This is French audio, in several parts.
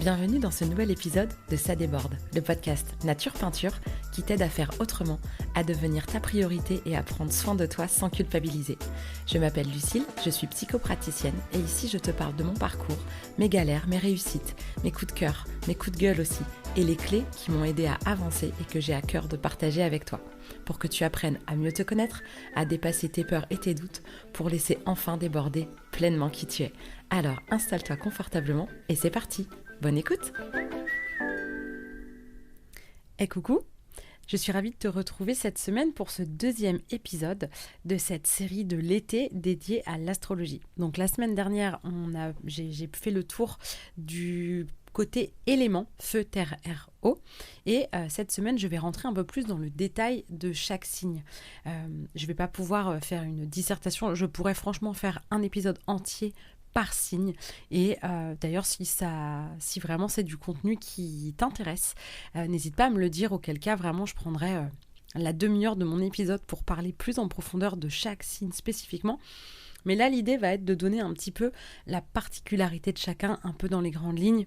Bienvenue dans ce nouvel épisode de Ça déborde, le podcast Nature Peinture qui t'aide à faire autrement, à devenir ta priorité et à prendre soin de toi sans culpabiliser. Je m'appelle Lucille, je suis psychopraticienne et ici je te parle de mon parcours, mes galères, mes réussites, mes coups de cœur, mes coups de gueule aussi et les clés qui m'ont aidé à avancer et que j'ai à cœur de partager avec toi. Pour que tu apprennes à mieux te connaître, à dépasser tes peurs et tes doutes, pour laisser enfin déborder pleinement qui tu es. Alors installe-toi confortablement et c'est parti. Bonne écoute. Coucou, je suis ravie de te retrouver cette semaine pour ce deuxième épisode de cette série de l'été dédiée à l'astrologie. Donc la semaine dernière, j'ai fait le tour du côté éléments, feu, terre, air, eau. Et cette semaine, je vais rentrer un peu plus dans le détail de chaque signe. Je ne vais pas pouvoir faire une dissertation. Je pourrais franchement faire un épisode entier par signe. Et d'ailleurs, si vraiment c'est du contenu qui t'intéresse, n'hésite pas à me le dire, auquel cas vraiment je prendrai la demi-heure de mon épisode pour parler plus en profondeur de chaque signe spécifiquement. Mais là, l'idée va être de donner un petit peu la particularité de chacun, un peu dans les grandes lignes,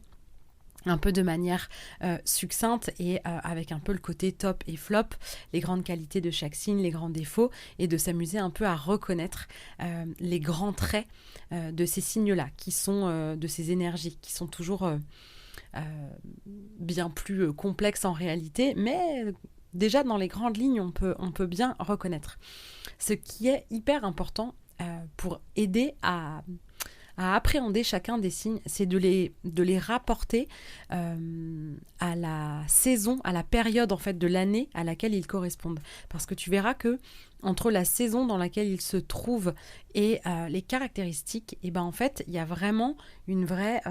un peu de manière succincte et avec un peu le côté top et flop, les grandes qualités de chaque signe, les grands défauts, et de s'amuser un peu à reconnaître les grands traits de ces signes-là, qui sont de ces énergies, qui sont toujours bien plus complexes en réalité, mais déjà dans les grandes lignes, on peut bien reconnaître. Ce qui est hyper important pour aider à appréhender chacun des signes, c'est de les rapporter à la saison, à la période en fait de l'année à laquelle ils correspondent. Parce que tu verras que entre la saison dans laquelle ils se trouvent et les caractéristiques, et en fait, il y a vraiment une vraie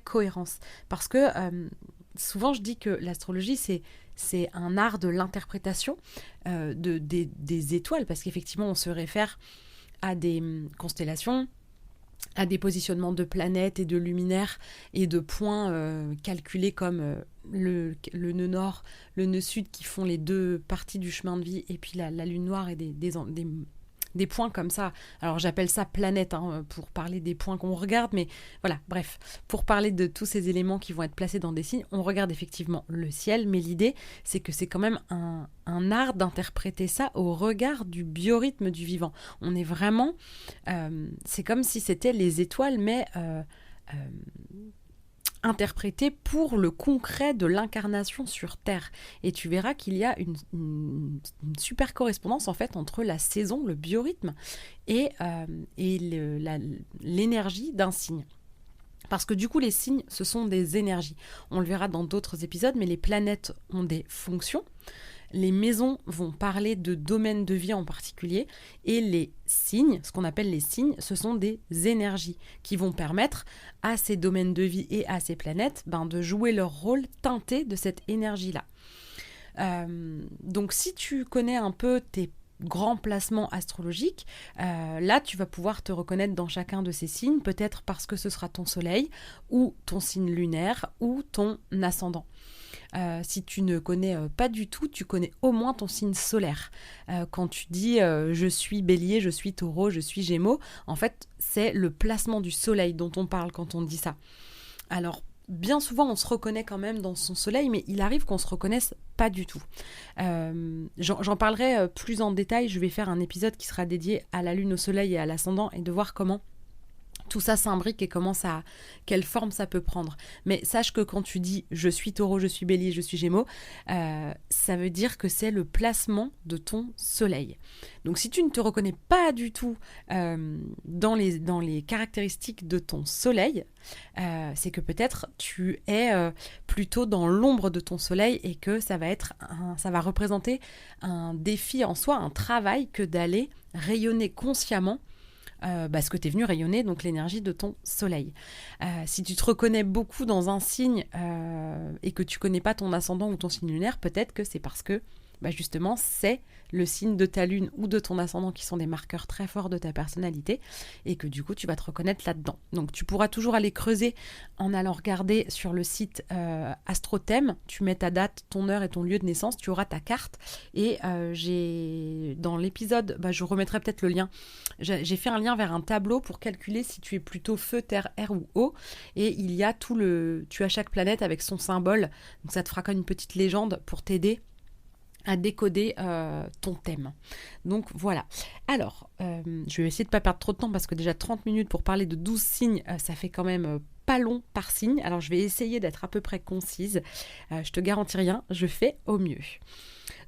cohérence. Parce que souvent, je dis que l'astrologie, c'est un art de l'interprétation des étoiles, parce qu'effectivement, on se réfère à des constellations, à des positionnements de planètes et de luminaires et de points calculés comme le nœud nord, le nœud sud qui font les deux parties du chemin de vie, et puis la lune noire et des points comme ça. Alors j'appelle ça planète pour parler des points qu'on regarde, mais voilà, bref, pour parler de tous ces éléments qui vont être placés dans des signes, on regarde effectivement le ciel, mais l'idée c'est que c'est quand même un art d'interpréter ça au regard du biorhythme du vivant. On est vraiment, c'est comme si c'était les étoiles, mais interprété pour le concret de l'incarnation sur Terre. Et tu verras qu'il y a une super correspondance en fait entre la saison, le biorhythme et l'énergie d'un signe. Parce que du coup, les signes, ce sont des énergies. On le verra dans d'autres épisodes, mais les planètes ont des fonctions. Les maisons vont parler de domaines de vie en particulier, et les signes, ce qu'on appelle les signes, ce sont des énergies qui vont permettre à ces domaines de vie et à ces planètes de jouer leur rôle teinté de cette énergie-là. Donc si tu connais un peu tes grands placements astrologiques, là tu vas pouvoir te reconnaître dans chacun de ces signes, peut-être parce que ce sera ton soleil ou ton signe lunaire ou ton ascendant. Si tu ne connais pas du tout, tu connais au moins ton signe solaire. Quand tu dis je suis bélier, je suis taureau, je suis gémeaux, en fait c'est le placement du soleil dont on parle quand on dit ça. Alors bien souvent on se reconnaît quand même dans son soleil, mais il arrive qu'on se reconnaisse pas du tout. J'en parlerai plus en détail, je vais faire un épisode qui sera dédié à la lune, au soleil et à l'ascendant, et de voir comment tout ça s'imbrique et quelle forme ça peut prendre. Mais sache que quand tu dis « je suis taureau, je suis bélier, je suis gémeaux », ça veut dire que c'est le placement de ton soleil. Donc si tu ne te reconnais pas du tout dans les caractéristiques de ton soleil, c'est que peut-être tu es plutôt dans l'ombre de ton soleil, et que ça va représenter un défi en soi, un travail que d'aller rayonner consciemment ce que tu es venu rayonner, donc l'énergie de ton soleil. Si tu te reconnais beaucoup dans un signe et que tu connais pas ton ascendant ou ton signe lunaire, peut-être que c'est parce que bah justement, c'est le signe de ta lune ou de ton ascendant qui sont des marqueurs très forts de ta personnalité et que du coup, tu vas te reconnaître là-dedans. Donc, tu pourras toujours aller creuser en allant regarder sur le site AstroThème. Tu mets ta date, ton heure et ton lieu de naissance, tu auras ta carte. Et j'ai dans l'épisode, je remettrai peut-être le lien. J'ai fait un lien vers un tableau pour calculer si tu es plutôt feu, terre, air ou eau. Et il y a tu as chaque planète avec son symbole. Donc, ça te fera comme une petite légende pour t'aider à décoder ton thème. Donc voilà. Alors, je vais essayer de ne pas perdre trop de temps parce que déjà 30 minutes pour parler de 12 signes, ça fait quand même pas long par signe. Alors je vais essayer d'être à peu près concise. Je te garantis rien, je fais au mieux.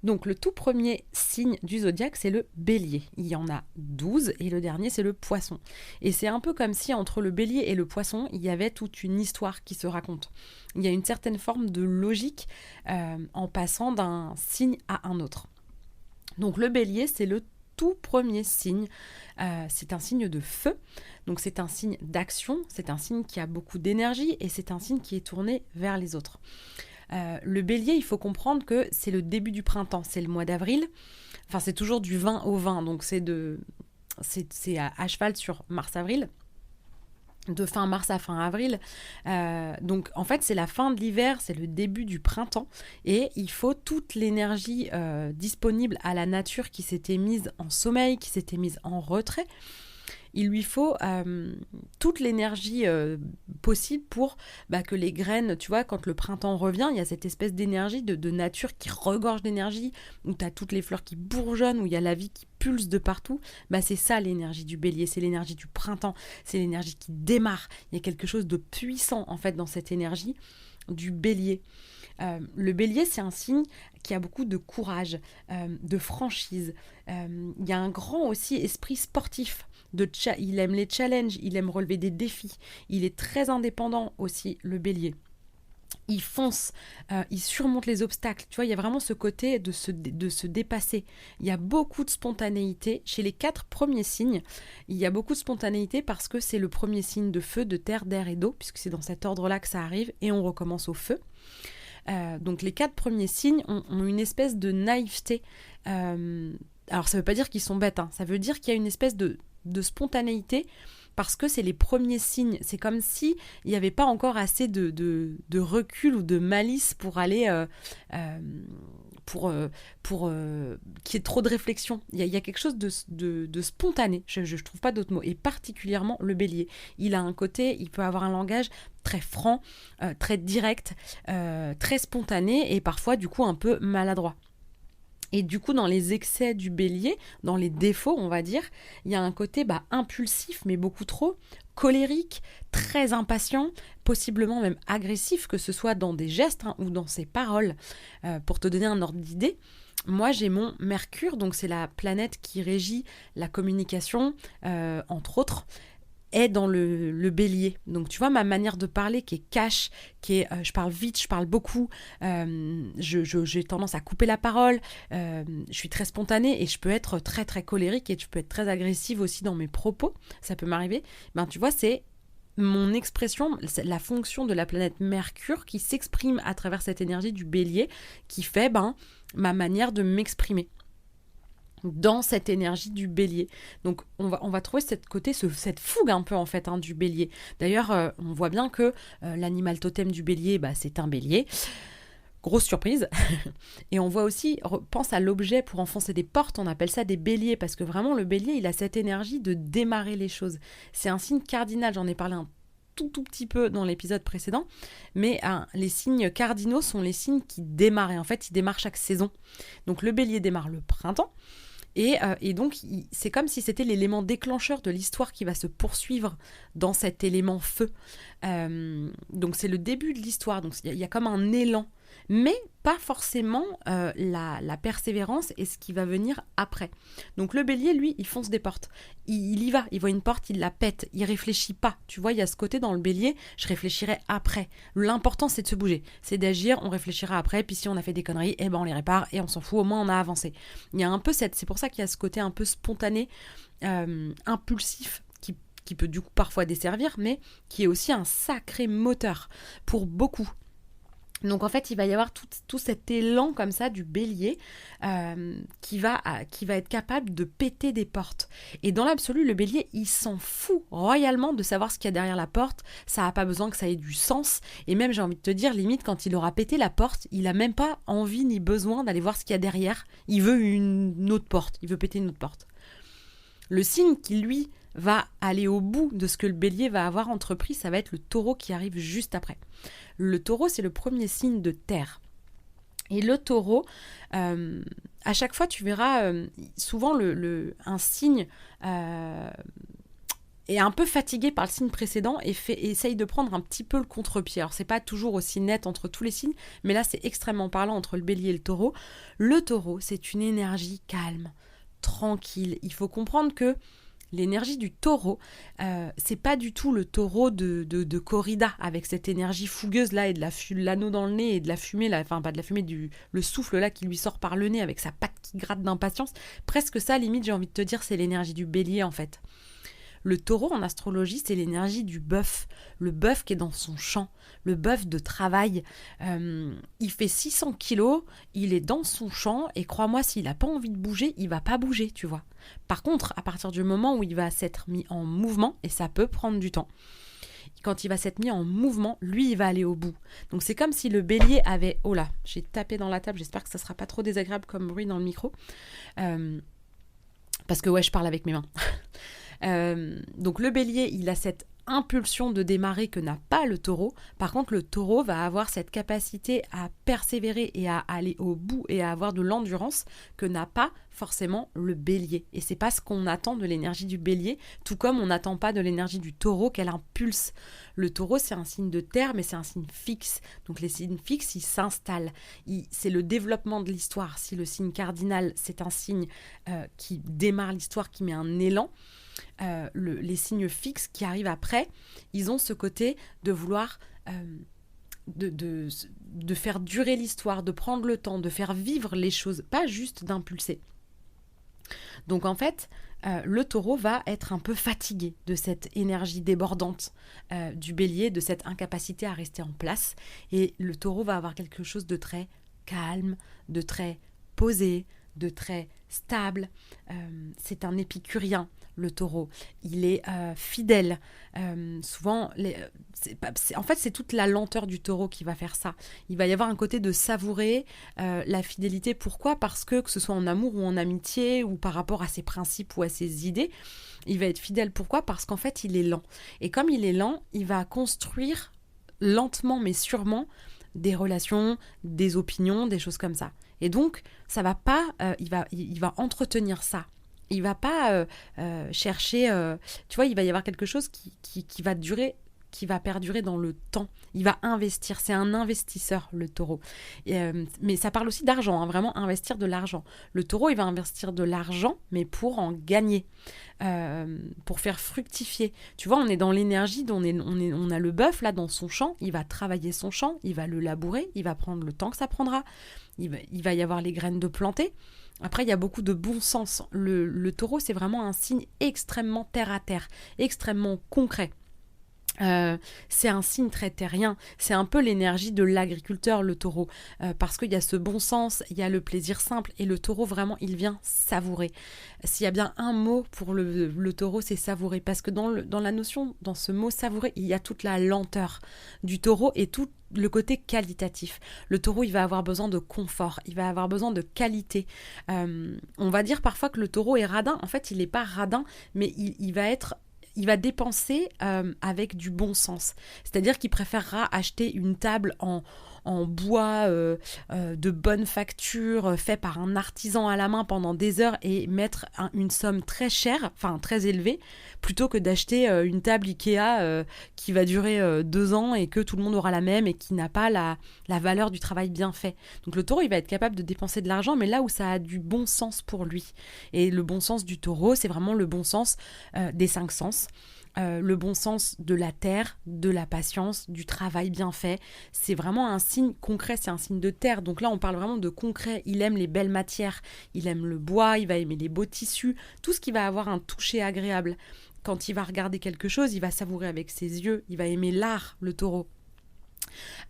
Donc le tout premier signe du zodiaque, c'est le bélier. Il y en a 12 et le dernier, c'est le poisson. Et c'est un peu comme si entre le bélier et le poisson, il y avait toute une histoire qui se raconte. Il y a une certaine forme de logique en passant d'un signe à un autre. Donc le bélier, c'est le tout premier signe. C'est un signe de feu. Donc c'est un signe d'action, c'est un signe qui a beaucoup d'énergie et c'est un signe qui est tourné vers les autres. Le bélier, il faut comprendre que c'est le début du printemps, c'est le mois d'avril. Enfin, c'est toujours du 20 au 20, donc c'est à cheval sur mars-avril, de fin mars à fin avril. Donc, en fait, c'est la fin de l'hiver, c'est le début du printemps. Et il faut toute l'énergie disponible à la nature qui s'était mise en sommeil, qui s'était mise en retrait. Il lui faut toute l'énergie possible pour que les graines, tu vois, quand le printemps revient, il y a cette espèce d'énergie de nature qui regorge d'énergie, où tu as toutes les fleurs qui bourgeonnent, où il y a la vie qui pulse de partout. C'est ça l'énergie du bélier, c'est l'énergie du printemps, c'est l'énergie qui démarre. Il y a quelque chose de puissant en fait dans cette énergie du bélier. Le bélier, c'est un signe qui a beaucoup de courage, de franchise. Il y a un grand aussi esprit sportif. Il aime les challenges, il aime relever des défis. Il est très indépendant aussi, le bélier. Il fonce, il surmonte les obstacles. Tu vois, il y a vraiment ce côté de se dépasser. Il y a beaucoup de spontanéité. Chez les 4 premiers signes, il y a beaucoup de spontanéité parce que c'est le premier signe de feu, de terre, d'air et d'eau, puisque c'est dans cet ordre-là que ça arrive, et on recommence au feu. Donc les 4 premiers signes ont une espèce de naïveté. Alors ça ne veut pas dire qu'ils sont bêtes, ça veut dire qu'il y a une espèce de spontanéité parce que c'est les premiers signes. C'est comme si il n'y avait pas encore assez de recul ou de malice pour aller pour qu'il y ait trop de réflexion. Il y a quelque chose de spontané, je trouve pas d'autre mot, et particulièrement le bélier. Il a un côté, il peut avoir un langage très franc, très direct, très spontané et parfois du coup un peu maladroit. Et du coup, dans les excès du bélier, dans les défauts, on va dire, il y a un côté impulsif, mais beaucoup trop, colérique, très impatient, possiblement même agressif, que ce soit dans des gestes ou dans ses paroles. Pour te donner un ordre d'idée, moi j'ai mon Mercure, donc c'est la planète qui régit la communication, entre autres, est dans le bélier. Donc tu vois ma manière de parler qui est cash, qui est je parle vite, je parle beaucoup, j'ai tendance à couper la parole, je suis très spontanée et je peux être très très colérique et je peux être très agressive aussi dans mes propos, ça peut m'arriver. Tu vois, c'est mon expression, c'est la fonction de la planète Mercure qui s'exprime à travers cette énergie du bélier qui fait ma manière de m'exprimer dans cette énergie du bélier. Donc on va trouver cette fougue un peu en fait du bélier. D'ailleurs on voit bien que l'animal totem du bélier c'est un bélier. Grosse surprise. Et on voit aussi, pense à l'objet pour enfoncer des portes, on appelle ça des béliers parce que vraiment le bélier il a cette énergie de démarrer les choses. C'est un signe cardinal, j'en ai parlé un tout petit peu dans l'épisode précédent, mais les signes cardinaux sont les signes qui démarrent et en fait ils démarrent chaque saison. Donc le bélier démarre le printemps. Et donc, c'est comme si c'était l'élément déclencheur de l'histoire qui va se poursuivre dans cet élément feu. Donc, c'est le début de l'histoire. Donc, il y a comme un élan. Mais pas forcément la persévérance et ce qui va venir après. Donc, le bélier, lui, il fonce des portes. Il y va. Il voit une porte, il la pète. Il réfléchit pas. Tu vois, il y a ce côté dans le bélier, je réfléchirai après. L'important, c'est de se bouger. C'est d'agir, on réfléchira après. Puis si on a fait des conneries, on les répare et on s'en fout. Au moins, on a avancé. Il y a un peu c'est pour ça qu'il y a ce côté un peu spontané, impulsif, qui peut du coup parfois desservir, mais qui est aussi un sacré moteur pour beaucoup. Donc en fait, il va y avoir tout cet élan comme ça du bélier qui va être capable de péter des portes. Et dans l'absolu, le bélier, il s'en fout royalement de savoir ce qu'il y a derrière la porte. Ça n'a pas besoin que ça ait du sens. Et même, j'ai envie de te dire, limite, quand il aura pété la porte, il n'a même pas envie ni besoin d'aller voir ce qu'il y a derrière. Il veut une autre porte. Il veut péter une autre porte. Le signe qui, lui, va aller au bout de ce que le bélier va avoir entrepris, ça va être le taureau qui arrive juste après. Le taureau, c'est le premier signe de terre. Et le taureau, à chaque fois, tu verras souvent un signe est un peu fatigué par le signe précédent et essaye de prendre un petit peu le contre-pied. Alors, c'est pas toujours aussi net entre tous les signes, mais là, c'est extrêmement parlant entre le bélier et le taureau. Le taureau, c'est une énergie calme, tranquille. Il faut comprendre que l'énergie du taureau, c'est pas du tout le taureau de corrida, avec cette énergie fougueuse là et de l'anneau dans le nez et de la fumée, là, enfin pas de la fumée, le souffle là qui lui sort par le nez avec sa patte qui gratte d'impatience. Presque ça, limite, j'ai envie de te dire, c'est l'énergie du bélier en fait. Le taureau en astrologie, c'est l'énergie du bœuf. Le bœuf qui est dans son champ, le bœuf de travail. Il fait 600 kilos, il est dans son champ et crois-moi, s'il n'a pas envie de bouger, il va pas bouger, tu vois. Par contre, à partir du moment où il va s'être mis en mouvement, et ça peut prendre du temps, quand il va s'être mis en mouvement, lui, il va aller au bout. Donc c'est comme si le bélier avait... Oh là, j'ai tapé dans la table, j'espère que ça sera pas trop désagréable comme bruit dans le micro. Parce que ouais, je parle avec mes mains. Donc le bélier, il a cette impulsion de démarrer que n'a pas le taureau. Par contre, le taureau va avoir cette capacité à persévérer et à aller au bout et à avoir de l'endurance que n'a pas forcément le bélier. Et c'est pas ce qu'on attend de l'énergie du bélier, tout comme on n'attend pas de l'énergie du taureau qu'elle impulse. Le taureau, c'est un signe de terre, mais c'est un signe fixe. Donc les signes fixes, ils s'installent. C'est le développement de l'histoire. Si le signe cardinal, c'est un signe qui démarre l'histoire, qui met un élan, les signes fixes qui arrivent après, ils ont ce côté de vouloir de faire durer l'histoire, de prendre le temps, de faire vivre les choses, pas juste d'impulser. Donc en fait, le taureau va être un peu fatigué de cette énergie débordante du bélier, de cette incapacité à rester en place. Et le taureau va avoir quelque chose de très calme, de très posé, de très stable. C'est un épicurien, le taureau. Il est fidèle. Souvent, en fait, c'est toute la lenteur du taureau qui va faire ça. Il va y avoir un côté de savourer la fidélité. Pourquoi ? Parce que ce soit en amour ou en amitié ou par rapport à ses principes ou à ses idées, il va être fidèle. Pourquoi ? Parce qu'en fait, il est lent. Et comme il est lent, il va construire lentement mais sûrement des relations, des opinions, des choses comme ça. Et donc, ça va pas, il va entretenir ça. Il va pas chercher, tu vois, il va y avoir quelque chose qui va durer, qui va perdurer dans le temps. Il va investir, c'est un investisseur, le taureau. Mais ça parle aussi d'argent, hein, vraiment investir de l'argent. Le taureau, il va investir de l'argent, mais pour en gagner, pour faire fructifier. Tu vois, on est dans l'énergie, on a le bœuf là dans son champ, il va travailler son champ, il va le labourer, il va prendre le temps que ça prendra, il va y avoir les graines de planter. Après, il y a beaucoup de bon sens. Le taureau, c'est vraiment un signe extrêmement terre à terre, extrêmement concret. C'est un signe très terrien, c'est un peu l'énergie de l'agriculteur, le taureau, parce qu'il y a ce bon sens, il y a le plaisir simple, et le taureau vraiment il vient savourer. S'il y a bien un mot pour le taureau, c'est savourer, parce que dans la notion, dans ce mot savourer, il y a toute la lenteur du taureau et tout le côté qualitatif. Le taureau, il va avoir besoin de confort, il va avoir besoin de qualité. On va dire parfois que le taureau est radin, en fait il n'est pas radin, mais il va dépenser avec du bon sens. C'est-à-dire qu'il préférera acheter une table en bois de bonne facture, fait par un artisan à la main pendant des heures et mettre une somme très chère, enfin très élevée, plutôt que d'acheter une table Ikea qui va durer 2 ans et que tout le monde aura la même et qui n'a pas la valeur du travail bien fait. Donc le taureau, il va être capable de dépenser de l'argent, mais là où ça a du bon sens pour lui. Et le bon sens du taureau, c'est vraiment le bon sens des 5 sens. Le bon sens de la terre, de la patience, du travail bien fait. C'est vraiment un signe concret, c'est un signe de terre. Donc là, on parle vraiment de concret. Il aime les belles matières, il aime le bois, il va aimer les beaux tissus, tout ce qui va avoir un toucher agréable. Quand il va regarder quelque chose, il va savourer avec ses yeux, il va aimer l'art, le taureau.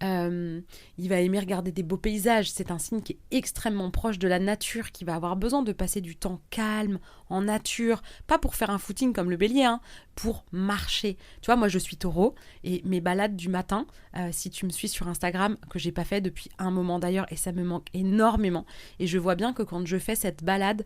Il va aimer regarder des beaux paysages. C'est un signe qui est extrêmement proche de la nature, qui va avoir besoin de passer du temps calme, en nature, pas pour faire un footing comme le bélier, hein, pour marcher. Tu vois, moi je suis taureau et mes balades du matin, si tu me suis sur Instagram, que j'ai pas fait depuis un moment d'ailleurs et ça me manque énormément. Et je vois bien que quand je fais cette balade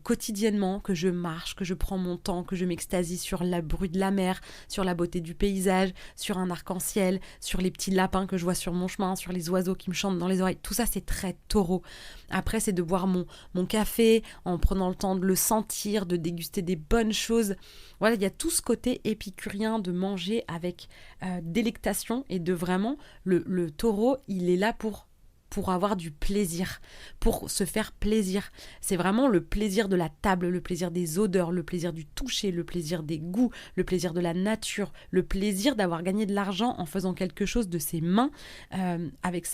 quotidiennement, que je marche, que je prends mon temps, que je m'extasie sur le bruit de la mer, sur la beauté du paysage, sur un arc-en-ciel, sur les petits lapins que je vois sur mon chemin, sur les oiseaux qui me chantent dans les oreilles, tout ça c'est très taureau. Après c'est de boire mon café en prenant le temps de le sentir, de déguster des bonnes choses. Voilà, il y a tout ce côté épicurien de manger avec délectation et de vraiment, le taureau, il est là pour avoir du plaisir, pour se faire plaisir. C'est vraiment le plaisir de la table, le plaisir des odeurs, le plaisir du toucher, le plaisir des goûts, le plaisir de la nature, le plaisir d'avoir gagné de l'argent en faisant quelque chose de ses mains, avec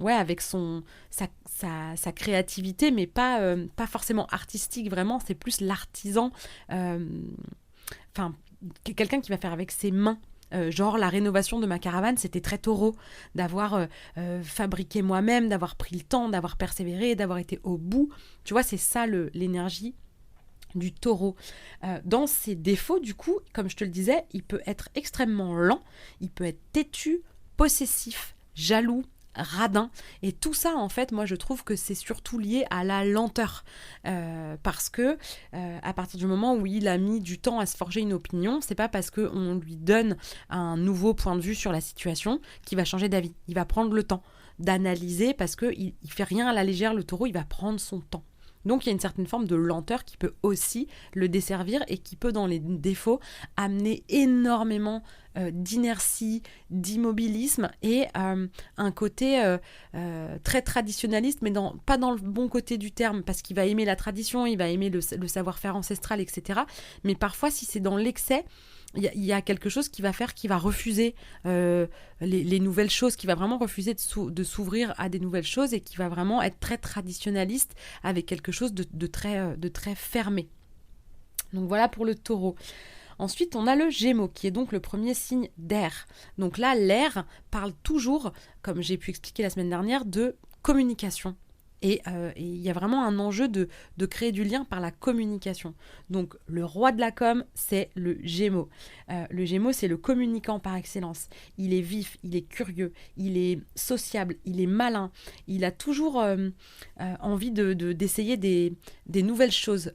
avec sa créativité, mais pas forcément artistique, vraiment, c'est plus l'artisan, quelqu'un qui va faire avec ses mains. Genre la rénovation de ma caravane, c'était très taureau, d'avoir fabriqué moi-même, d'avoir pris le temps, d'avoir persévéré, d'avoir été au bout. Tu vois, c'est ça l'énergie du taureau. Dans ses défauts, du coup, comme je te le disais, il peut être extrêmement lent, il peut être têtu, possessif, jaloux, radin, et tout ça en fait moi je trouve que c'est surtout lié à la lenteur, parce que à partir du moment où il a mis du temps à se forger une opinion, c'est pas parce qu'on lui donne un nouveau point de vue sur la situation qu'il va changer d'avis. Il va prendre le temps d'analyser, parce que il fait rien à la légère, le taureau, il va prendre son temps. Donc il y a une certaine forme de lenteur qui peut aussi le desservir et qui peut, dans les défauts, amener énormément d'inertie, d'immobilisme et un côté très traditionnaliste, mais pas dans le bon côté du terme, parce qu'il va aimer la tradition, il va aimer le savoir-faire ancestral, etc. Mais parfois, si c'est dans l'excès, il y a quelque chose qui va faire, qui va refuser les nouvelles choses, qui va vraiment refuser de s'ouvrir à des nouvelles choses et qui va vraiment être très traditionnaliste avec quelque chose de très fermé. Donc voilà pour le taureau. Ensuite, on a le Gémeaux, qui est donc le premier signe d'air. Donc là, l'air parle toujours, comme j'ai pu expliquer la semaine dernière, de communication. Et il y a vraiment un enjeu de créer du lien par la communication. Donc le roi de la com, c'est le Gémeaux. Le Gémeaux, c'est le communicant par excellence. Il est vif, il est curieux, il est sociable, il est malin. Il a toujours envie d'essayer des nouvelles choses.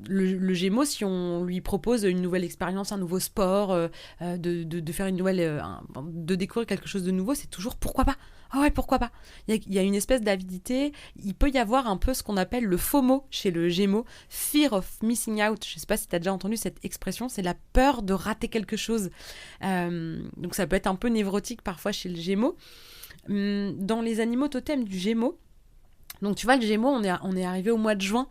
Le Gémeaux, si on lui propose une nouvelle expérience, un nouveau sport, de faire une nouvelle, de découvrir quelque chose de nouveau, c'est toujours pourquoi pas. Ah ouais, pourquoi pas. Il y a une espèce d'avidité. Il peut y avoir un peu ce qu'on appelle le FOMO chez le Gémeaux, Fear of Missing Out. Je ne sais pas si tu as déjà entendu cette expression, c'est la peur de rater quelque chose. Donc ça peut être un peu névrotique parfois chez le Gémeaux. Dans les animaux totems du Gémeaux, donc tu vois, le Gémeaux, on est arrivé au mois de juin.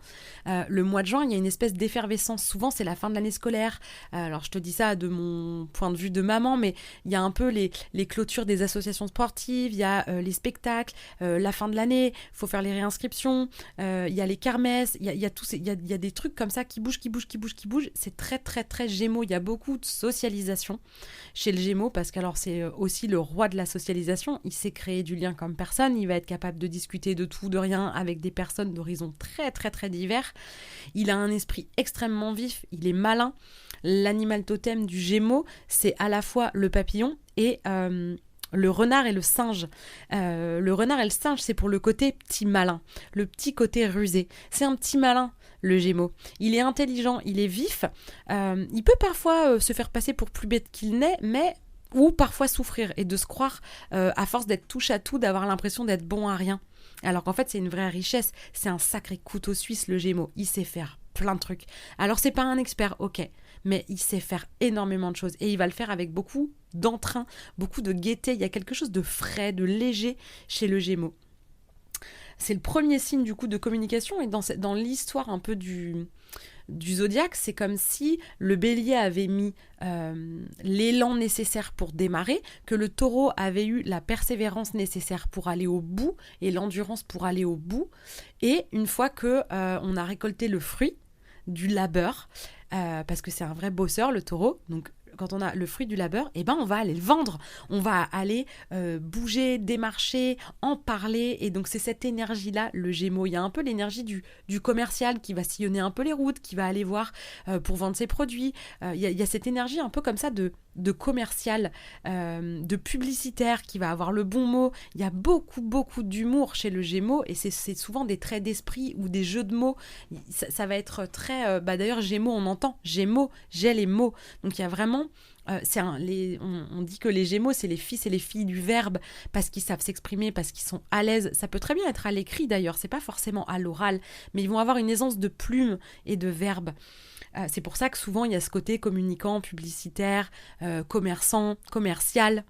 Le mois de juin, il y a une espèce d'effervescence. Souvent, c'est la fin de l'année scolaire. Alors, je te dis ça de mon point de vue de maman, mais il y a un peu les clôtures des associations sportives, il y a les spectacles, la fin de l'année, il faut faire les réinscriptions, il y a les kermesses, il y a des trucs comme ça qui bougent. C'est très, très, très Gémeaux. Il y a beaucoup de socialisation chez le Gémeaux, parce que alors c'est aussi le roi de la socialisation. Il sait créer du lien comme personne. Il va être capable de discuter de tout, de rien, avec des personnes d'horizons très très très divers. Il a un esprit extrêmement vif, il est malin. L'animal totem du Gémeaux, c'est à la fois le papillon et le renard et le singe. Le renard et le singe, c'est pour le côté petit malin, le petit côté rusé. C'est un petit malin, le Gémeaux. Il est intelligent, il est vif. Il peut parfois se faire passer pour plus bête qu'il n'est, mais ou parfois souffrir et de se croire, à force d'être touche à tout, d'avoir l'impression d'être bon à rien. Alors qu'en fait, c'est une vraie richesse. C'est un sacré couteau suisse, le Gémeaux. Il sait faire plein de trucs. Alors, c'est pas un expert, ok, mais il sait faire énormément de choses. Et il va le faire avec beaucoup d'entrain, beaucoup de gaieté. Il y a quelque chose de frais, de léger chez le Gémeaux. C'est le premier signe, du coup, de communication. Et dans l'histoire un peu du zodiaque, c'est comme si le bélier avait mis l'élan nécessaire pour démarrer, que le taureau avait eu la persévérance nécessaire pour aller au bout et l'endurance pour aller au bout. Et une fois que on a récolté le fruit du labeur, parce que c'est un vrai bosseur, le taureau, donc quand on a le fruit du labeur, eh ben on va aller le vendre, on va aller bouger, démarcher, en parler. Et donc c'est cette énergie-là, le Gémeaux. Il y a un peu l'énergie du commercial qui va sillonner un peu les routes, qui va aller voir pour vendre ses produits. Il y a cette énergie un peu comme ça de commercial, de publicitaire qui va avoir le bon mot. Il y a beaucoup, beaucoup d'humour chez le Gémeaux et c'est souvent des traits d'esprit ou des jeux de mots. Ça va être très... d'ailleurs, Gémeaux, on entend Gémeaux, j'ai les mots. Donc il y a vraiment... on dit que les Gémeaux, c'est les fils et les filles du verbe parce qu'ils savent s'exprimer, parce qu'ils sont à l'aise. Ça peut très bien être à l'écrit d'ailleurs, c'est pas forcément à l'oral, mais ils vont avoir une aisance de plume et de verbe. C'est pour ça que souvent il y a ce côté communicant, publicitaire, commerçant, commercial,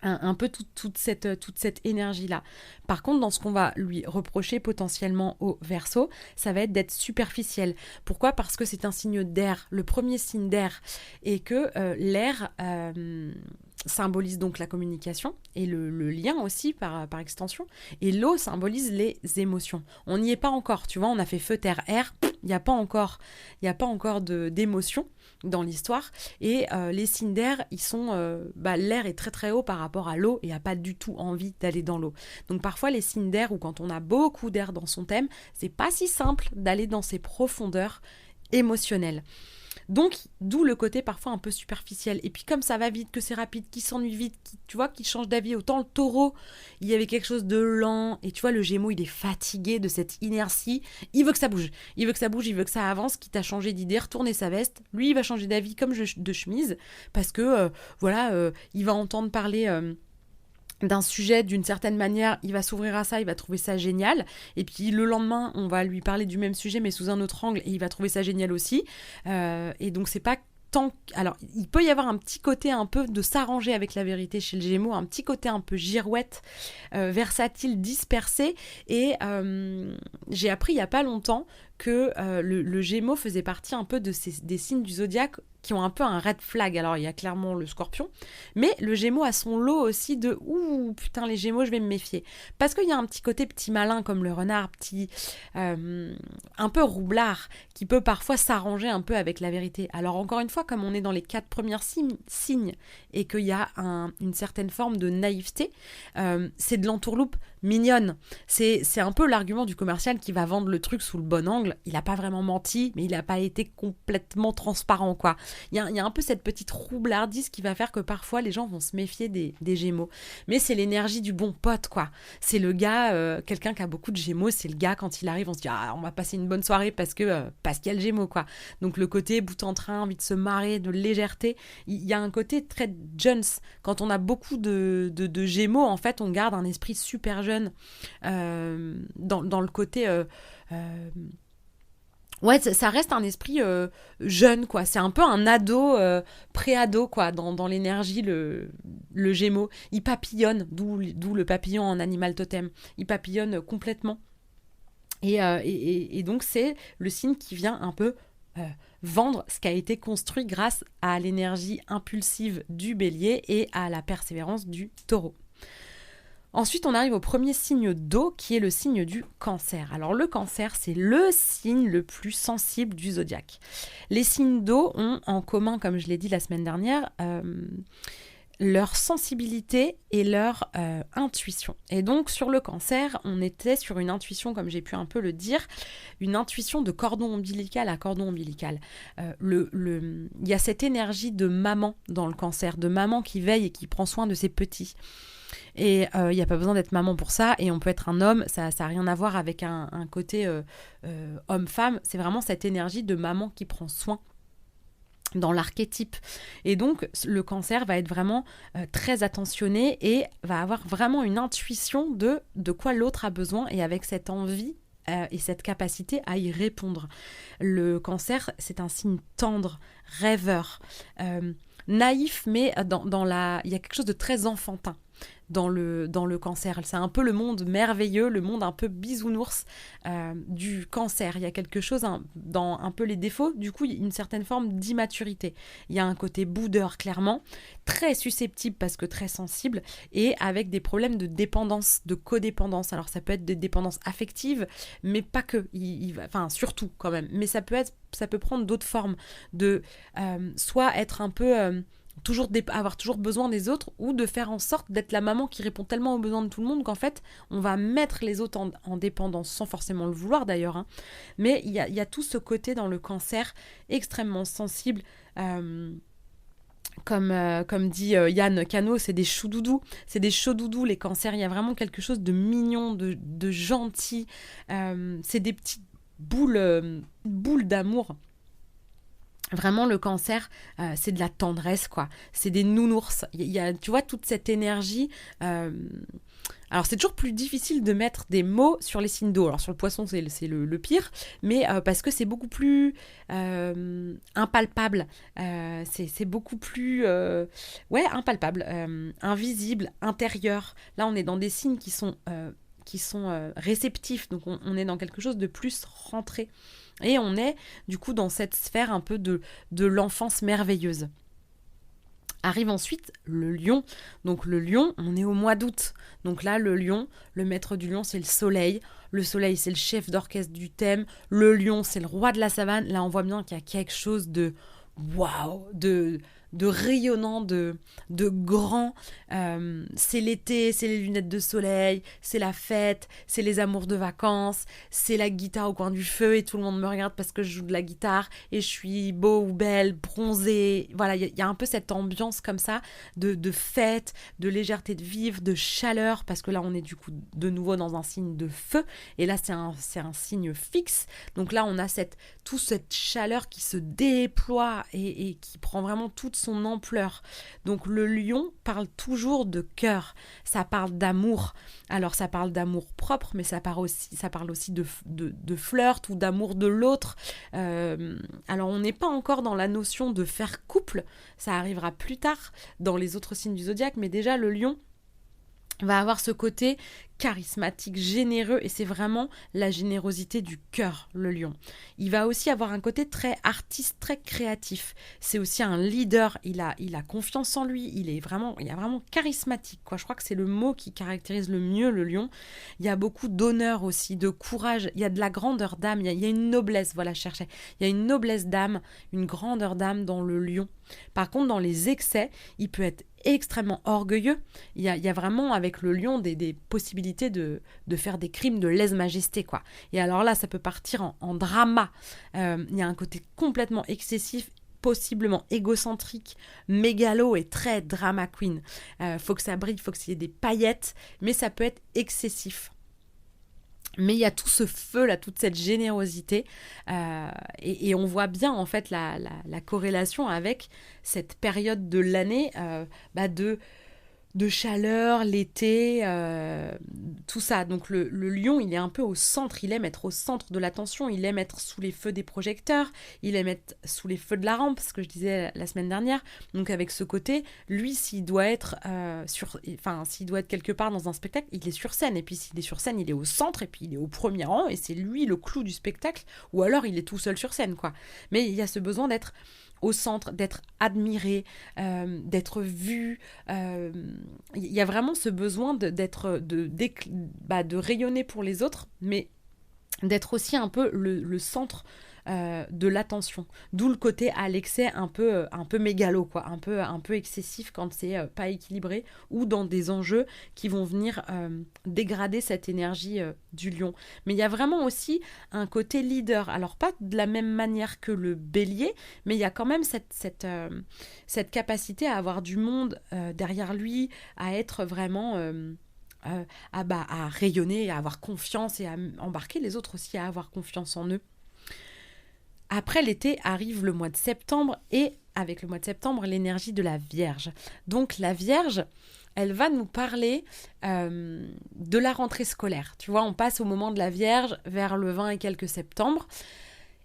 un peu toute cette énergie-là. Par contre, dans ce qu'on va lui reprocher potentiellement au Verseau, ça va être d'être superficiel. Pourquoi ? Parce que c'est un signe d'air, le premier signe d'air, et que l'air symbolise donc la communication et le lien aussi par extension, et l'eau symbolise les émotions. On n'y est pas encore, tu vois, on a fait feu, terre, air, il n'y a pas encore d'émotion dans l'histoire, et les signes d'air, ils sont l'air est très très haut par rapport à l'eau et a pas du tout envie d'aller dans l'eau. Donc parfois les signes d'air, ou quand on a beaucoup d'air dans son thème, c'est pas si simple d'aller dans ces profondeurs émotionnelles. Donc, d'où le côté parfois un peu superficiel. Et puis comme ça va vite, que c'est rapide, qui s'ennuie vite, qui change d'avis. Autant le Taureau, il y avait quelque chose de lent. Et tu vois, le Gémeaux, il est fatigué de cette inertie. Il veut que ça bouge. Il veut que ça bouge, il veut que ça avance, quitte à changer d'idée, retourner sa veste. Lui, il va changer d'avis comme de chemise. Parce que, il va entendre parler... d'un sujet d'une certaine manière, il va s'ouvrir à ça, il va trouver ça génial, et puis le lendemain on va lui parler du même sujet mais sous un autre angle et il va trouver ça génial aussi, et donc c'est pas tant... Alors il peut y avoir un petit côté un peu de s'arranger avec la vérité chez le Gémeaux, un petit côté un peu girouette, versatile, dispersé, et j'ai appris il y a pas longtemps que le Gémeaux faisait partie un peu des signes du zodiaque qui ont un peu un red flag. Alors il y a clairement le Scorpion, mais le Gémeaux a son lot aussi de ouh putain les Gémeaux je vais me méfier, parce qu'il y a un petit côté petit malin comme le renard, petit un peu roublard, qui peut parfois s'arranger un peu avec la vérité. Alors encore une fois, comme on est dans les 4 premiers signes et qu'il y a une certaine forme de naïveté, c'est de l'entourloupe mignonne. C'est un peu l'argument du commercial qui va vendre le truc sous le bon angle. Il n'a pas vraiment menti, mais il n'a pas été complètement transparent, quoi. Il y a un peu cette petite roublardise qui va faire que parfois les gens vont se méfier des Gémeaux. Mais c'est l'énergie du bon pote, quoi. C'est le gars, quelqu'un qui a beaucoup de Gémeaux, c'est le gars quand il arrive, on se dit on va passer une bonne soirée parce qu'il y a le Gémeaux, quoi. Donc le côté bout en train, envie de se marrer, de légèreté, il y a un côté très Jones. Quand on a beaucoup de Gémeaux, en fait, on garde un esprit super jeune dans le côté... Ouais, ça reste un esprit jeune, quoi. C'est un peu un ado, pré-ado, quoi, dans l'énergie, le Gémeaux. Il papillonne, d'où le papillon en animal totem. Il papillonne complètement. Et donc, c'est le signe qui vient un peu vendre ce qui a été construit grâce à l'énergie impulsive du Bélier et à la persévérance du Taureau. Ensuite, on arrive au premier signe d'eau, qui est le signe du Cancer. Alors, le Cancer, c'est le signe le plus sensible du zodiaque. Les signes d'eau ont en commun, comme je l'ai dit la semaine dernière, leur sensibilité et leur intuition. Et donc, sur le Cancer, on était sur une intuition, comme j'ai pu un peu le dire, une intuition de cordon ombilical à cordon ombilical. Il y a cette énergie de maman dans le Cancer, de maman qui veille et qui prend soin de ses petits. Et il n'y a pas besoin d'être maman pour ça, et on peut être un homme, ça n'a rien à voir avec un côté homme-femme, c'est vraiment cette énergie de maman qui prend soin dans l'archétype. Et donc le Cancer va être vraiment très attentionné et va avoir vraiment une intuition de quoi l'autre a besoin, et avec cette envie et cette capacité à y répondre. Le Cancer, c'est un signe tendre, rêveur, naïf, mais il y a quelque chose de très enfantin. dans le cancer. C'est un peu le monde merveilleux, le monde un peu bisounours du cancer. Il y a quelque chose dans un peu les défauts, du coup, il y a une certaine forme d'immaturité. Il y a un côté boudeur, clairement, très susceptible parce que très sensible, et avec des problèmes de dépendance, de codépendance. Alors ça peut être des dépendances affectives, mais pas que, enfin surtout quand même. Mais ça peut prendre d'autres formes, de soit être un peu... avoir toujours besoin des autres, ou de faire en sorte d'être la maman qui répond tellement aux besoins de tout le monde qu'en fait on va mettre les autres en dépendance sans forcément le vouloir d'ailleurs, hein. Mais il y a tout ce côté dans le cancer extrêmement sensible, comme dit Yann Cano, c'est des choudoudous, les cancers. Il y a vraiment quelque chose de mignon, de gentil, c'est des petites boules d'amour. Vraiment, le cancer, c'est de la tendresse, quoi. C'est des nounours. Il y a, tu vois, toute cette énergie. Alors, c'est toujours plus difficile de mettre des mots sur les signes d'eau. Alors, sur le poisson, c'est le pire, mais parce que c'est beaucoup plus impalpable. C'est beaucoup plus impalpable, invisible, intérieur. Là, on est dans des signes qui sont réceptifs. Donc, on est dans quelque chose de plus rentré. Et on est du coup dans cette sphère un peu de l'enfance merveilleuse. Arrive ensuite le lion. Donc le lion, on est au mois d'août. Donc là, le lion, le maître du lion, c'est le soleil. Le soleil, c'est le chef d'orchestre du thème. Le lion, c'est le roi de la savane. Là, on voit bien qu'il y a quelque chose de waouh, de rayonnant, de grand. C'est l'été, c'est les lunettes de soleil, c'est la fête, c'est les amours de vacances, c'est la guitare au coin du feu et tout le monde me regarde parce que je joue de la guitare et je suis beau ou belle, bronzée. Voilà, il y a un peu cette ambiance comme ça de fête, de légèreté de vivre, de chaleur, parce que là on est du coup de nouveau dans un signe de feu et là c'est un signe fixe. Donc là on a toute cette chaleur qui se déploie et qui prend vraiment toute son ampleur. Donc le lion parle toujours de cœur, ça parle d'amour. Alors ça parle d'amour propre, mais ça parle aussi de flirt ou d'amour de l'autre. Alors on n'est pas encore dans la notion de faire couple, ça arrivera plus tard dans les autres signes du zodiaque, mais déjà le lion va avoir ce côté charismatique, généreux, et c'est vraiment la générosité du cœur, le lion. Il va aussi avoir un côté très artiste, très créatif. C'est aussi un leader, il a confiance en lui, il est vraiment charismatique, quoi. Je crois que c'est le mot qui caractérise le mieux le lion. Il y a beaucoup d'honneur aussi, de courage, il y a de la grandeur d'âme, il y a une noblesse, voilà, je cherchais. Il y a une noblesse d'âme, une grandeur d'âme dans le lion. Par contre, dans les excès, il peut être extrêmement orgueilleux. Il y a vraiment avec le lion des possibilités de faire des crimes de lèse-majesté, quoi. Et alors là, ça peut partir en drama. Il y a un côté complètement excessif, possiblement égocentrique, mégalo et très drama queen. Faut que ça brille, faut qu'il y ait des paillettes, mais ça peut être excessif. Mais il y a tout ce feu là, toute cette générosité, et on voit bien en fait la corrélation avec cette période de l'année, de chaleur, l'été, tout ça. Donc le lion, il est un peu au centre, il aime être au centre de l'attention, il aime être sous les feux des projecteurs, il aime être sous les feux de la rampe, ce que je disais la semaine dernière. Donc avec ce côté, lui, s'il doit être quelque part dans un spectacle, il est sur scène. Et puis s'il est sur scène, il est au centre, et puis il est au premier rang, et c'est lui le clou du spectacle, ou alors il est tout seul sur scène, quoi. Mais il y a ce besoin d'être au centre, d'être admiré, d'être vu. Il y a vraiment ce besoin de rayonner pour les autres, mais d'être aussi un peu le centre de l'attention. D'où le côté à l'excès un peu mégalo, quoi, un peu excessif quand c'est pas équilibré, ou dans des enjeux qui vont venir dégrader cette énergie du lion. Mais il y a vraiment aussi un côté leader. Alors pas de la même manière que le bélier, mais il y a quand même cette capacité à avoir du monde derrière lui, à être vraiment... à rayonner, à avoir confiance, et à embarquer les autres aussi à avoir confiance en eux. Après l'été arrive le mois de septembre, et avec le mois de septembre, l'énergie de la Vierge. Donc la Vierge, elle va nous parler de la rentrée scolaire. Tu vois, on passe au moment de la Vierge vers le 20 et quelques septembre.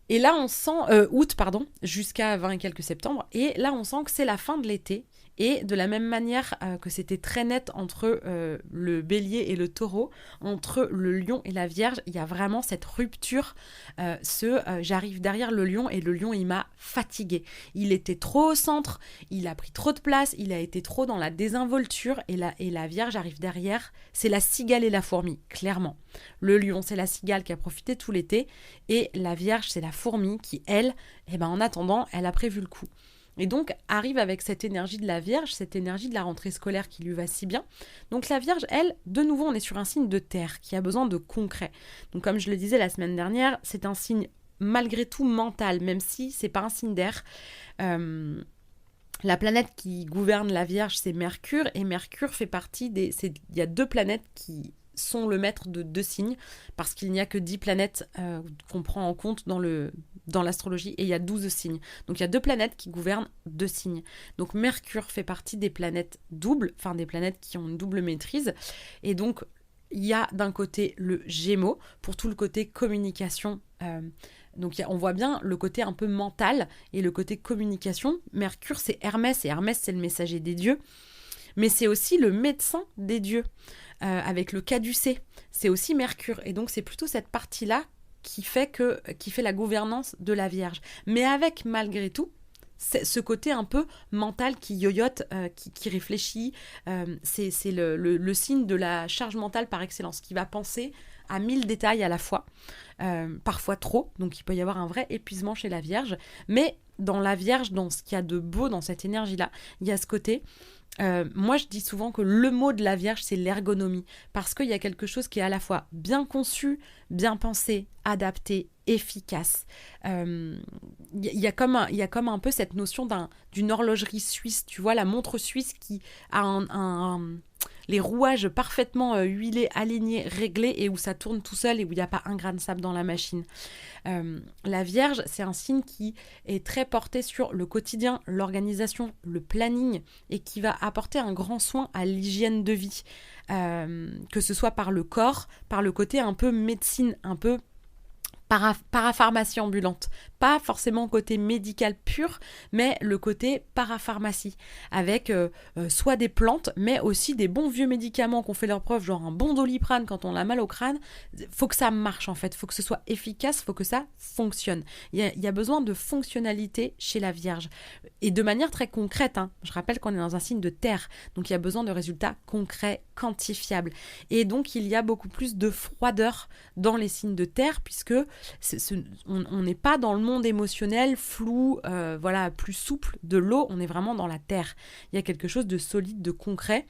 Et là, on sent... août, pardon, jusqu'à 20 et quelques septembre. Et là, on sent que c'est la fin de l'été Et de la même manière que c'était très net entre le bélier et le taureau, entre le lion et la vierge, il y a vraiment cette rupture. J'arrive derrière le lion et le lion, il m'a fatiguée. Il était trop au centre, il a pris trop de place, il a été trop dans la désinvolture. Et la vierge arrive derrière, c'est la cigale et la fourmi, clairement. Le lion, c'est la cigale qui a profité tout l'été. Et la vierge, c'est la fourmi qui, elle, en attendant, elle a prévu le coup. Et donc, arrive avec cette énergie de la Vierge, cette énergie de la rentrée scolaire qui lui va si bien. Donc la Vierge, elle, de nouveau, on est sur un signe de terre qui a besoin de concret. Donc comme je le disais la semaine dernière, c'est un signe malgré tout mental, même si c'est pas un signe d'air. La planète qui gouverne la Vierge, c'est Mercure, et Mercure fait partie il y a 2 planètes qui sont le maître de 2 signes, parce qu'il n'y a que 10 planètes qu'on prend en compte dans l'astrologie, et il y a 12 signes. Donc il y a 2 planètes qui gouvernent 2 signes. Donc Mercure fait partie des planètes doubles, enfin des planètes qui ont une double maîtrise, et donc il y a d'un côté le Gémeaux, pour tout le côté communication. Donc on voit bien le côté un peu mental, et le côté communication. Mercure, c'est Hermès, et Hermès, c'est le messager des dieux, mais c'est aussi le médecin des dieux. Avec le caducée, c'est aussi Mercure. Et donc, c'est plutôt cette partie-là qui fait la gouvernance de la Vierge. Mais avec, malgré tout, ce côté un peu mental qui yoyote, qui réfléchit. C'est le signe de la charge mentale par excellence, qui va penser à 1000 détails à la fois, parfois trop. Donc, il peut y avoir un vrai épuisement chez la Vierge. Mais dans la Vierge, dans ce qu'il y a de beau dans cette énergie-là, il y a ce côté... moi je dis souvent que le mot de la Vierge c'est l'ergonomie, parce qu'il y a quelque chose qui est à la fois bien conçu, bien pensé, adapté, efficace. Il y a comme un peu cette notion d'une horlogerie suisse, tu vois, la montre suisse qui a les rouages parfaitement huilés, alignés, réglés, et où ça tourne tout seul et où il n'y a pas un grain de sable dans la machine. La Vierge, c'est un signe qui est très porté sur le quotidien, l'organisation, le planning, et qui va apporter un grand soin à l'hygiène de vie, que ce soit par le corps, par le côté un peu médecine, un peu parapharmacie ambulante. Pas forcément côté médical pur, mais le côté parapharmacie, avec soit des plantes, mais aussi des bons vieux médicaments qui ont fait leur preuve, genre un bon Doliprane quand on a mal au crâne. Faut que ça marche en fait, faut que ce soit efficace, faut que ça fonctionne. Il y a besoin de fonctionnalité chez la Vierge, et de manière très concrète, hein. Je rappelle qu'on est dans un signe de terre, donc il y a besoin de résultats concrets, quantifiables, et donc il y a beaucoup plus de froideur dans les signes de terre, puisque on n'est pas dans le monde émotionnel flou, plus souple de l'eau, on est vraiment dans la terre. Il y a quelque chose de solide, de concret,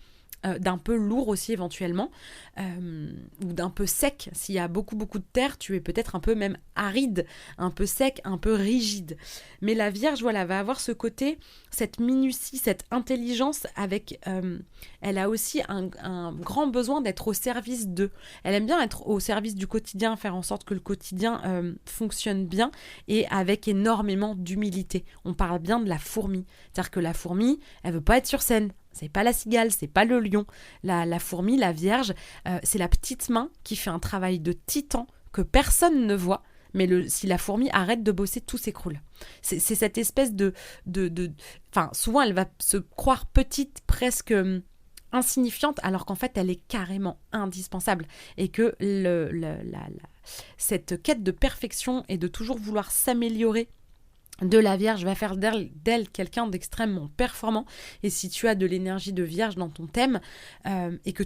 d'un peu lourd aussi éventuellement, ou d'un peu sec. S'il y a beaucoup de terre, tu es peut-être un peu même aride, un peu sec, un peu rigide. Mais la Vierge, va avoir ce côté, cette minutie, cette intelligence avec... elle a aussi un grand besoin d'être au service d'eux. Elle aime bien être au service du quotidien, faire en sorte que le quotidien fonctionne bien, et avec énormément d'humilité. On parle bien de la fourmi. C'est-à-dire que la fourmi, elle veut pas être sur scène. C'est pas la cigale, c'est pas le lion. La fourmi, la Vierge, c'est la petite main qui fait un travail de titan que personne ne voit. Mais si la fourmi arrête de bosser, tout s'écroule. C'est cette espèce souvent, elle va se croire petite, presque insignifiante, alors qu'en fait, elle est carrément indispensable. Et que cette quête de perfection et de toujours vouloir s'améliorer de la Vierge va faire d'elle quelqu'un d'extrêmement performant. Et si tu as de l'énergie de Vierge dans ton thème, et que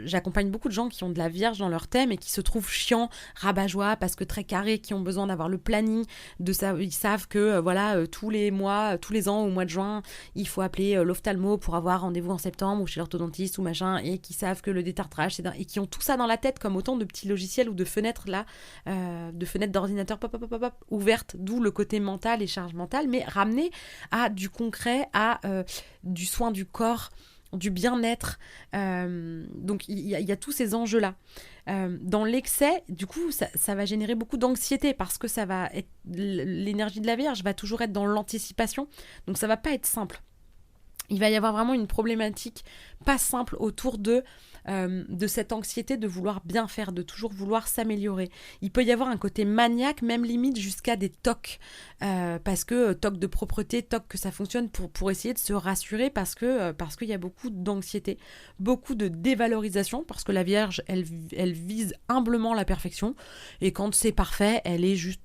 j'accompagne beaucoup de gens qui ont de la Vierge dans leur thème et qui se trouvent chiants, rabat-joie, parce que très carrés, qui ont besoin d'avoir le planning, ils savent que tous les mois, tous les ans, au mois de juin, il faut appeler l'ophtalmo pour avoir rendez-vous en septembre, ou chez l'orthodontiste ou machin, et qui savent que le détartrage, et qui ont tout ça dans la tête comme autant de petits logiciels ou de fenêtres là, de fenêtres d'ordinateur ouvertes, d'où le côté mental et charge mentale, mais ramené à du concret, à du soin du corps, du bien-être. Donc il y a tous ces enjeux-là. Dans l'excès, du coup, ça va générer beaucoup d'anxiété, parce que ça va être l'énergie de la Vierge va toujours être dans l'anticipation, donc ça va pas être simple. Il va y avoir vraiment une problématique pas simple autour de de cette anxiété de vouloir bien faire, de toujours vouloir s'améliorer. Il peut y avoir un côté maniaque, même limite jusqu'à des tocs, parce que toc de propreté, toc que ça fonctionne pour essayer de se rassurer, parce qu'il y a beaucoup d'anxiété, beaucoup de dévalorisation, parce que la Vierge, elle vise humblement la perfection, et quand c'est parfait, elle est juste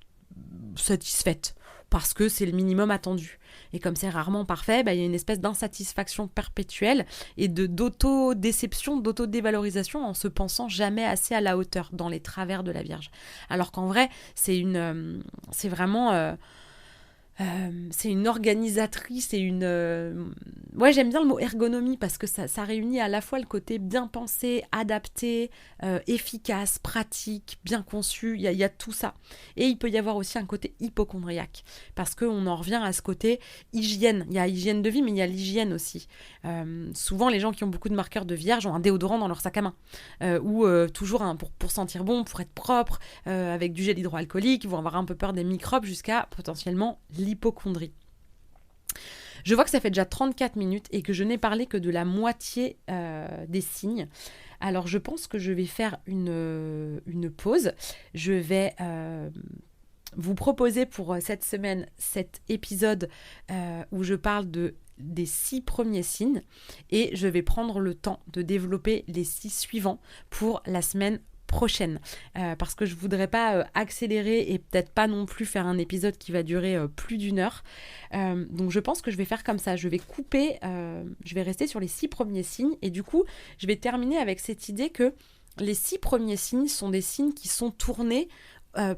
satisfaite, parce que c'est le minimum attendu. Et comme c'est rarement parfait, il y a une espèce d'insatisfaction perpétuelle et d'autodéception, d'autodévalorisation en se pensant jamais assez à la hauteur dans les travers de la Vierge. Alors qu'en vrai, c'est vraiment... c'est une organisatrice et une... Ouais, j'aime bien le mot ergonomie parce que ça réunit à la fois le côté bien pensé, adapté, efficace, pratique, bien conçu, il y a tout ça. Et il peut y avoir aussi un côté hypocondriaque parce qu'on en revient à ce côté hygiène. Il y a hygiène de vie, mais il y a l'hygiène aussi. Souvent, les gens qui ont beaucoup de marqueurs de Vierge ont un déodorant dans leur sac à main ou toujours pour sentir bon, pour être propre, avec du gel hydroalcoolique, ils vont avoir un peu peur des microbes jusqu'à potentiellement l'hypocondrie. Je vois que ça fait déjà 34 minutes et que je n'ai parlé que de la moitié des signes. Alors je pense que je vais faire une pause. Je vais vous proposer pour cette semaine cet épisode où je parle des 6 premiers signes et je vais prendre le temps de développer les 6 suivants pour la semaine prochaine parce que je voudrais pas accélérer et peut-être pas non plus faire un épisode qui va durer plus d'une heure. Donc je pense que je vais faire comme ça, je vais couper, je vais rester sur les 6 premiers signes et du coup je vais terminer avec cette idée que les 6 premiers signes sont des signes qui sont tournés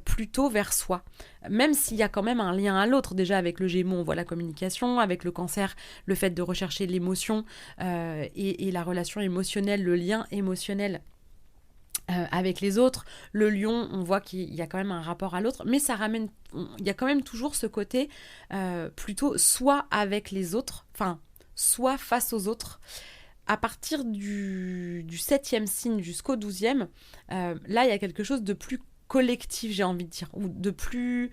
plutôt vers soi, même s'il y a quand même un lien à l'autre. Déjà avec le Gémeaux, on voit la communication, avec le Cancer, le fait de rechercher l'émotion et la relation émotionnelle, le lien émotionnel avec les autres. Le Lion, on voit qu'il y a quand même un rapport à l'autre, mais ça ramène, il y a quand même toujours ce côté plutôt soit avec les autres, enfin soit face aux autres. À partir du 7e signe jusqu'au 12e, là il y a quelque chose de plus collectif, j'ai envie de dire, ou de plus...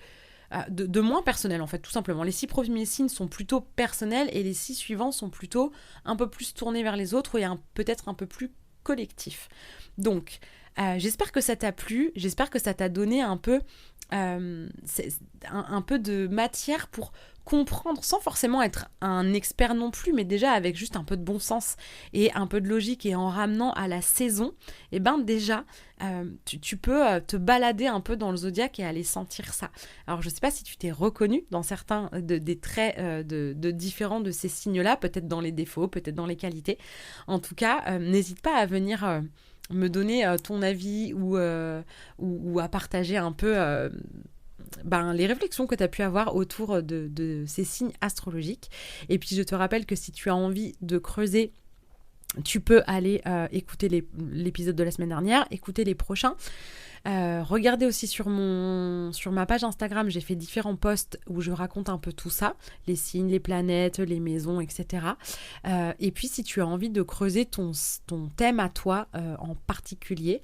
De moins personnel en fait, tout simplement. Les 6 premiers signes sont plutôt personnels et les 6 suivants sont plutôt un peu plus tournés vers les autres et peut-être un peu plus collectifs. Donc, j'espère que ça t'a plu, j'espère que ça t'a donné un peu de matière pour comprendre, sans forcément être un expert non plus, mais déjà avec juste un peu de bon sens et un peu de logique et en ramenant à la saison, et déjà tu peux te balader un peu dans le zodiaque et aller sentir ça. Alors je sais pas si tu t'es reconnu dans certains des traits de différents de ces signes-là, peut-être dans les défauts, peut-être dans les qualités. En tout cas, n'hésite pas à venir me donner ton avis ou à partager un peu les réflexions que tu as pu avoir autour de ces signes astrologiques. Et puis je te rappelle que si tu as envie de creuser, tu peux aller écouter l'épisode de la semaine dernière, écouter les prochains. Regardez aussi sur ma page Instagram, j'ai fait différents posts où je raconte un peu tout ça, les signes, les planètes, les maisons, etc. Et puis si tu as envie de creuser ton thème à toi en particulier,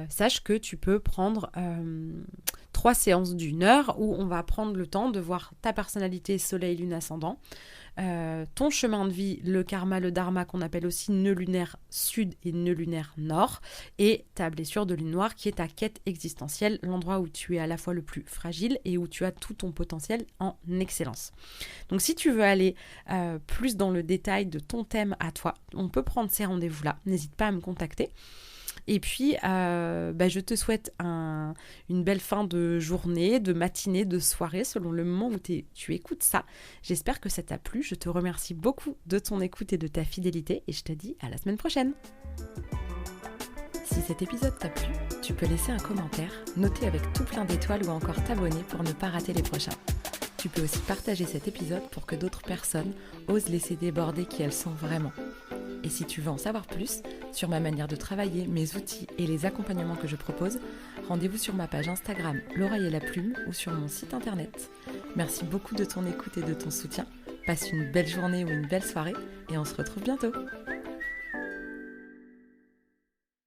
sache que tu peux prendre 3 séances d'1 heure où on va prendre le temps de voir ta personnalité soleil, lune, ascendant, ton chemin de vie, le karma, le dharma qu'on appelle aussi nœud lunaire sud et nœud lunaire nord, et ta blessure de lune noire qui est ta quête existentielle, l'endroit où tu es à la fois le plus fragile et où tu as tout ton potentiel en excellence. Donc si tu veux aller plus dans le détail de ton thème à toi, on peut prendre ces rendez-vous là, n'hésite pas à me contacter. Et puis, je te souhaite une belle fin de journée, de matinée, de soirée, selon le moment où tu écoutes ça. J'espère que ça t'a plu. Je te remercie beaucoup de ton écoute et de ta fidélité. Et je te dis à la semaine prochaine. Si cet épisode t'a plu, tu peux laisser un commentaire, noter avec tout plein d'étoiles ou encore t'abonner pour ne pas rater les prochains. Tu peux aussi partager cet épisode pour que d'autres personnes osent laisser déborder qui elles sont vraiment. Et si tu veux en savoir plus sur ma manière de travailler, mes outils et les accompagnements que je propose, rendez-vous sur ma page Instagram L'Oreille et la Plume ou sur mon site internet. Merci beaucoup de ton écoute et de ton soutien. Passe une belle journée ou une belle soirée et on se retrouve bientôt.